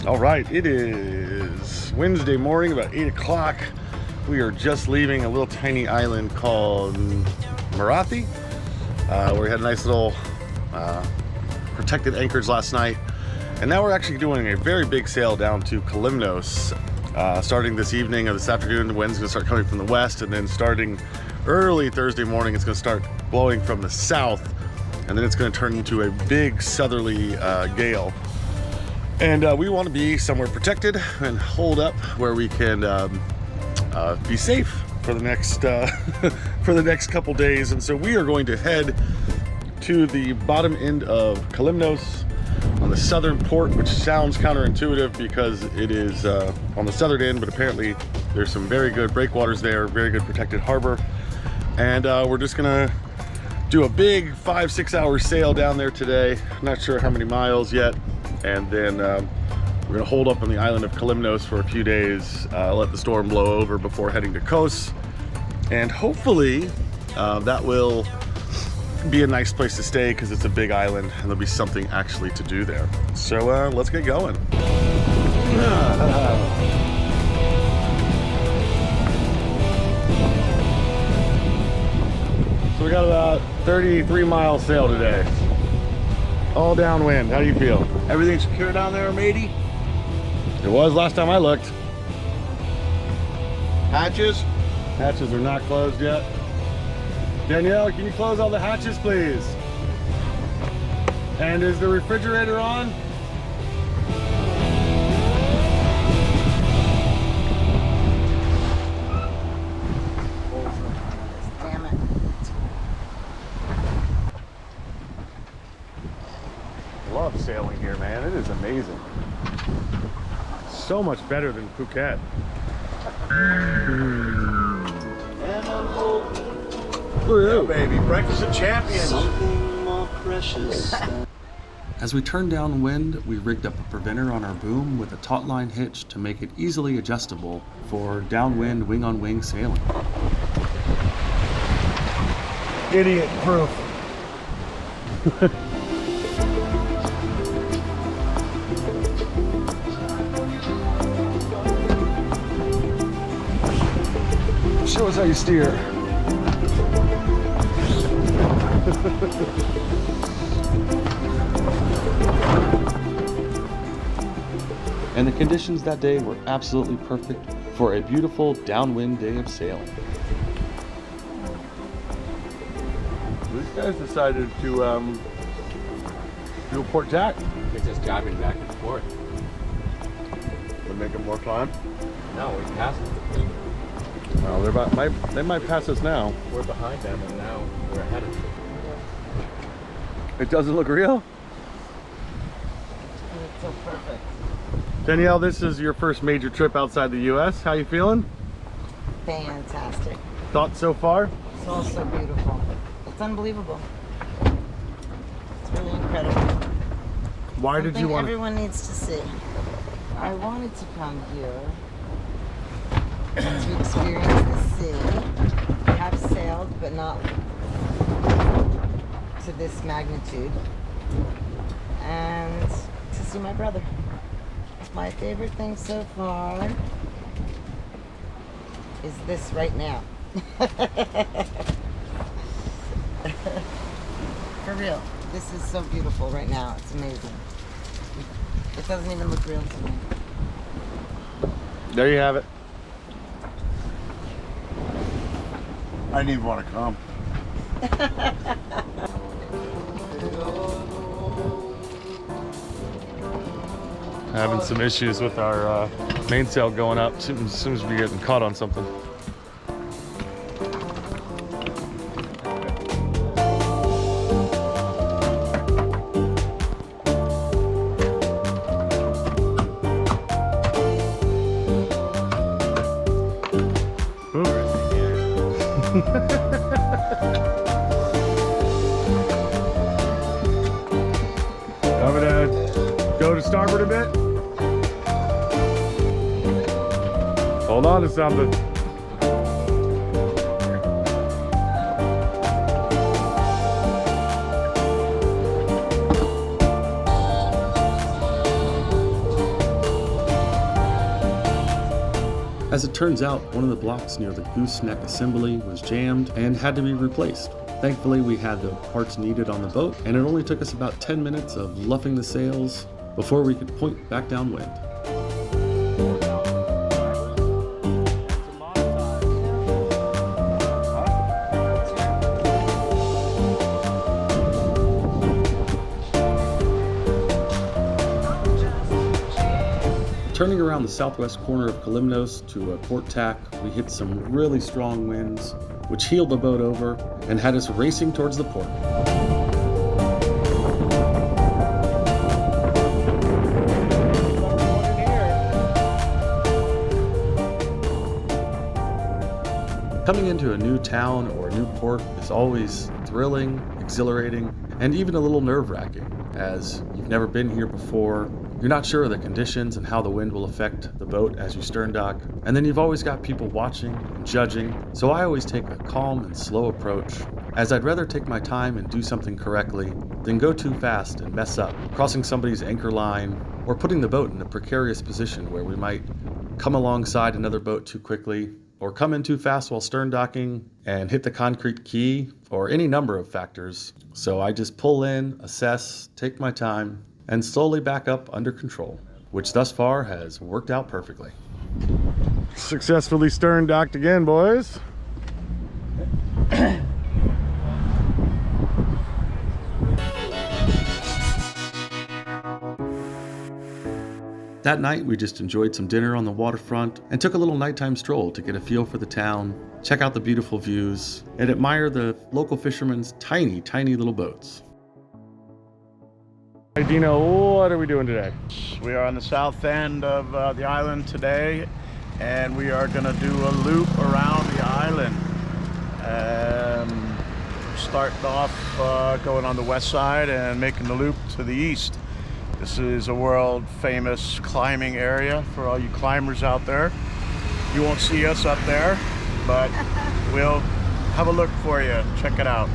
All right, it is Wednesday morning, about 8 o'clock. We are just leaving a little tiny island called Marathi, where we had a nice little protected anchorage last night. And now we're actually doing a very big sail down to Kalymnos, starting this evening or this afternoon. The wind's gonna start coming from the west, and then starting early Thursday morning, it's gonna start blowing from the south, and then it's gonna turn into a big southerly gale. And we want to be somewhere protected and holed up where we can be safe for the next for the next couple days. And so we are going to head to the bottom end of Kalymnos on the southern port, which sounds counterintuitive because it is on the southern end, but apparently there's some very good breakwaters there, very good protected harbor. And we're just gonna do a big 5-6 hour sail down there today. I'm not sure how many miles yet. And then we're gonna hold up on the island of Kalymnos for a few days, let the storm blow over before heading to Kos. And hopefully that will be a nice place to stay because it's a big island and there'll be something actually to do there. So let's get going. So we got about 33 mile sail today. All downwind. How do you feel? Everything secure down there, matey? It was last time I looked. Hatches? Hatches are not closed yet. Danielle, can you close all the hatches, please? And is the refrigerator on? Damn it. Love sailing here, man. It is amazing. So much better than Phuket. Yeah, baby. Breakfast of champions. Something more precious. As we turned downwind, we rigged up a preventer on our boom with a taut line hitch to make it easily adjustable for downwind wing-on-wing sailing. Idiot proof. Show us how you steer. And the conditions that day were absolutely perfect for a beautiful downwind day of sailing. These guys decided to do a port jack. They're just driving back and forth. Would make them more climb. No, we passed them. Well, they might pass us now. We're behind them, and now we're ahead of them. It doesn't look real. It's so perfect. Danielle, this is your first major trip outside the U.S. How you feeling? Fantastic. Thoughts so far? It's all so beautiful. It's unbelievable. It's really incredible. Why did you want to? Everyone needs to see. I wanted to come here to experience the sea. I have sailed, but not to this magnitude. And to see my brother. My favorite thing so far is this right now. For real. This is so beautiful right now. It's amazing. It doesn't even look real to me. There you have it. I didn't even want to come. Having some issues with our mainsail going up. As soon as we getting caught on something. I'm gonna go to starboard a bit. Hold on to something. As it turns out, one of the blocks near the gooseneck assembly was jammed and had to be replaced. Thankfully, we had the parts needed on the boat, and it only took us about 10 minutes of luffing the sails before we could point back downwind. Turning around the southwest corner of Kalymnos to a port tack, we hit some really strong winds, which heeled the boat over and had us racing towards the port. Coming into a new town or a new port is always thrilling, exhilarating, and even a little nerve-wracking, as you've never been here before. You're not sure of the conditions and how the wind will affect the boat as you stern dock, and then you've always got people watching and judging, so I always take a calm and slow approach, as I'd rather take my time and do something correctly than go too fast and mess up, crossing somebody's anchor line, or putting the boat in a precarious position where we might come alongside another boat too quickly, or come in too fast while stern docking and hit the concrete quay, or any number of factors. So I just pull in, assess, take my time, and slowly back up under control, which thus far has worked out perfectly. Successfully stern docked again, boys. That night, we just enjoyed some dinner on the waterfront and took a little nighttime stroll to get a feel for the town, check out the beautiful views, and admire the local fishermen's tiny, tiny little boats. Hey Dino, what are we doing today? We are on the south end of the island today, and we are going to do a loop around the island. Starting off going on the west side and making the loop to the east. This is a world famous climbing area for all you climbers out there. You won't see us up there, but we'll have a look for you. Check it out.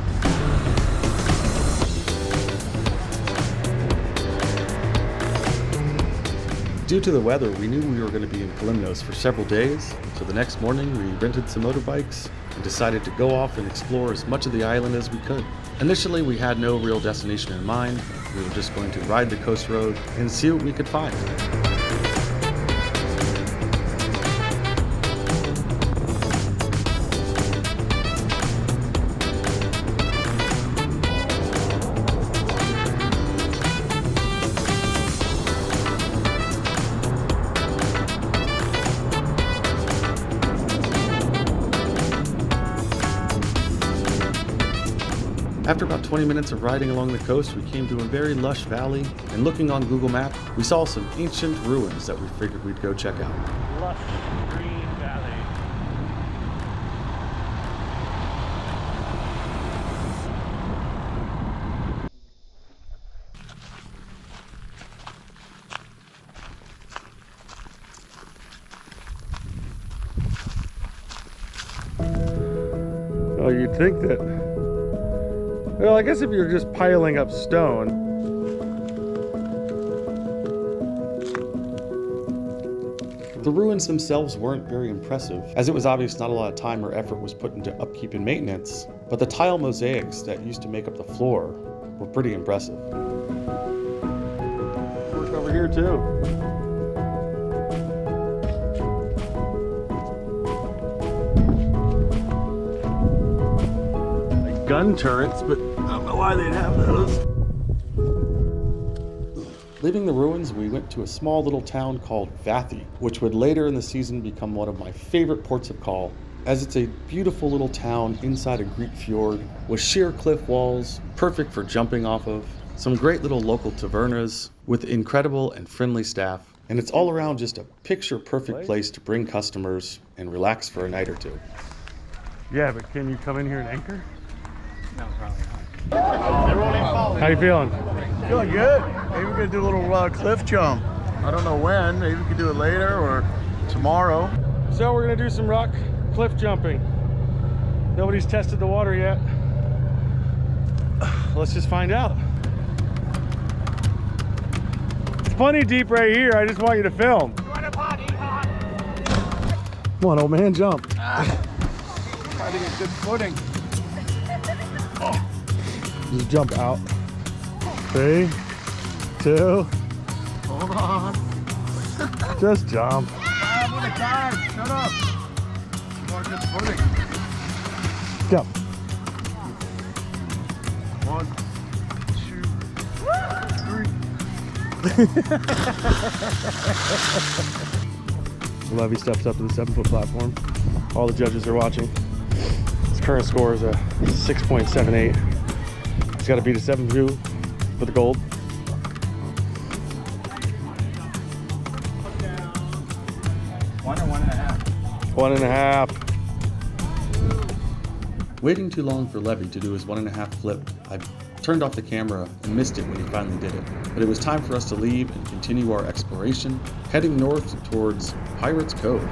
Due to the weather, we knew we were going to be in Kalymnos for several days, so the next morning we rented some motorbikes and decided to go off and explore as much of the island as we could. Initially, we had no real destination in mind. We were just going to ride the coast road and see what we could find. After about 20 minutes of riding along the coast, we came to a very lush valley, and looking on Google Maps, we saw some ancient ruins that we figured we'd go check out. Lush green valley. Oh, you'd think that. Well, I guess if you're just piling up stone. The ruins themselves weren't very impressive, as it was obvious not a lot of time or effort was put into upkeep and maintenance, but the tile mosaics that used to make up the floor were pretty impressive. Work over here too. Like gun turrets, but I don't know why they'd have those. Leaving the ruins, we went to a small little town called Envato, which would later in the season become one of my favorite ports of call, as it's a beautiful little town inside a Greek fjord with sheer cliff walls, perfect for jumping off of, some great little local tavernas with incredible and friendly staff, and it's all around just a picture-perfect place to bring customers and relax for a night or two. Yeah, but can you come in here and anchor? No, probably not. How you feeling? Feeling good. Maybe we're gonna do a little cliff jump. I don't know when. Maybe we could do it later or tomorrow. So we're gonna do some rock cliff jumping. Nobody's tested the water yet. Let's just find out. It's plenty deep right here. I just want you to film. Come on, old man, jump. Trying to get good footing. Just jump out. 3, 2. Hold on. Just jump. What a time. Shut up. You want good footing. Go. 1, 2, 3. Levy steps up to the 7-foot platform. All the judges are watching. His current score is a 6.78. He's got to beat a 7-2 for the gold. One or 1.5? 1.5. Waiting too long for Levy to do his 1.5 flip, I turned off the camera and missed it when he finally did it. But it was time for us to leave and continue our exploration, heading north towards Pirates Cove.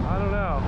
I don't know.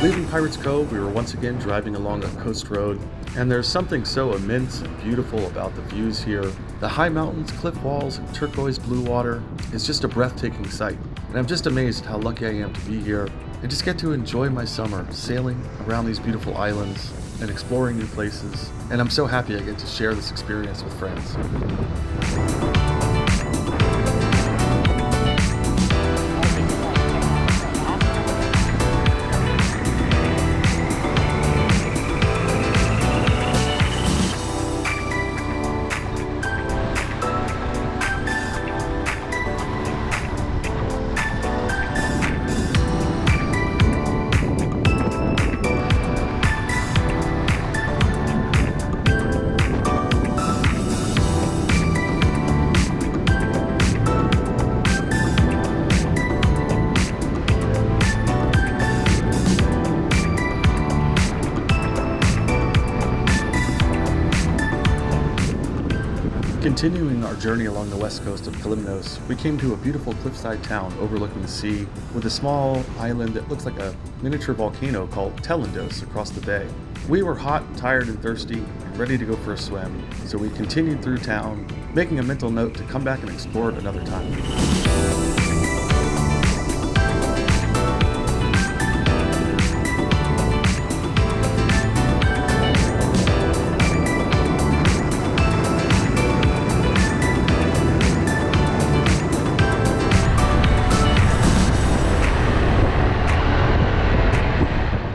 Leaving Pirates Cove, we were once again driving along a coast road, and there's something so immense and beautiful about the views here. The high mountains, cliff walls, and turquoise blue water is just a breathtaking sight. And I'm just amazed at how lucky I am to be here and just get to enjoy my summer sailing around these beautiful islands and exploring new places. And I'm so happy I get to share this experience with friends. Continuing our journey along the west coast of Kalymnos, we came to a beautiful cliffside town overlooking the sea with a small island that looks like a miniature volcano called Telendos across the bay. We were hot, tired, and thirsty and ready to go for a swim, so we continued through town, making a mental note to come back and explore it another time.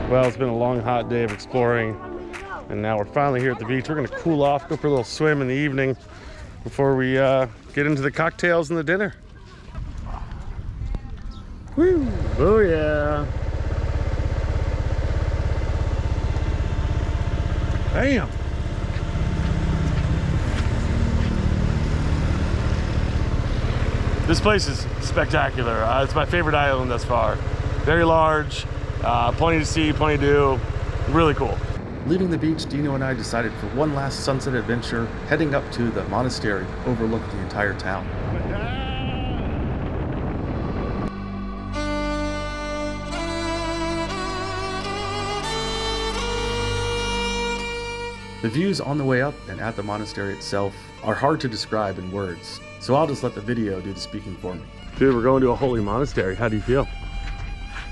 Well, it's been a long, hot day of exploring, and now we're finally here at the beach. We're gonna cool off, go for a little swim in the evening before we get into the cocktails and the dinner. Woo! Oh yeah! Damn! This place is spectacular. It's my favorite island thus far. Very large. Plenty to see, plenty to do. Really cool. Leaving the beach, Dino and I decided for one last sunset adventure, heading up to the monastery that overlooked the entire town. The views on the way up and at the monastery itself are hard to describe in words, so I'll just let the video do the speaking for me. Dude, we're going to a holy monastery. How do you feel?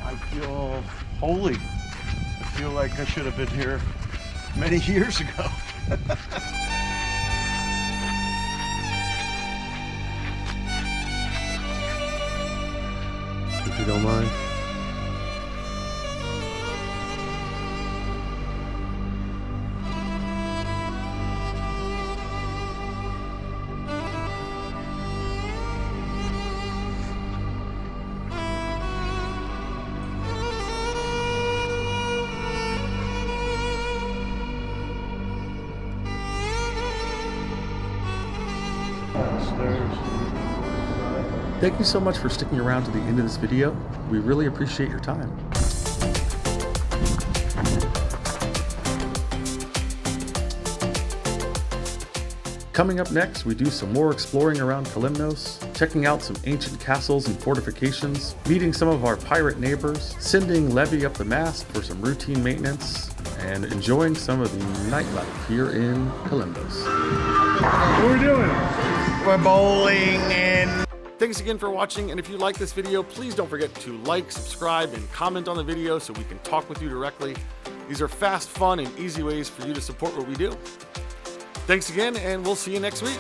I feel holy. I feel like I should have been here many years ago. If you don't mind. There's Thank you so much for sticking around to the end of this video. We really appreciate your time. Coming up next, we do some more exploring around Kalymnos, checking out some ancient castles and fortifications, meeting some of our pirate neighbors, sending Levy up the mast for some routine maintenance, and enjoying some of the nightlife here in Kalymnos. what are we doing? We're bowling in. Thanks again for watching, and if you like this video, please don't forget to like, subscribe, and comment on the video so we can talk with you directly. These are fast, fun, and easy ways for you to support what we do. Thanks again, and we'll see you next week.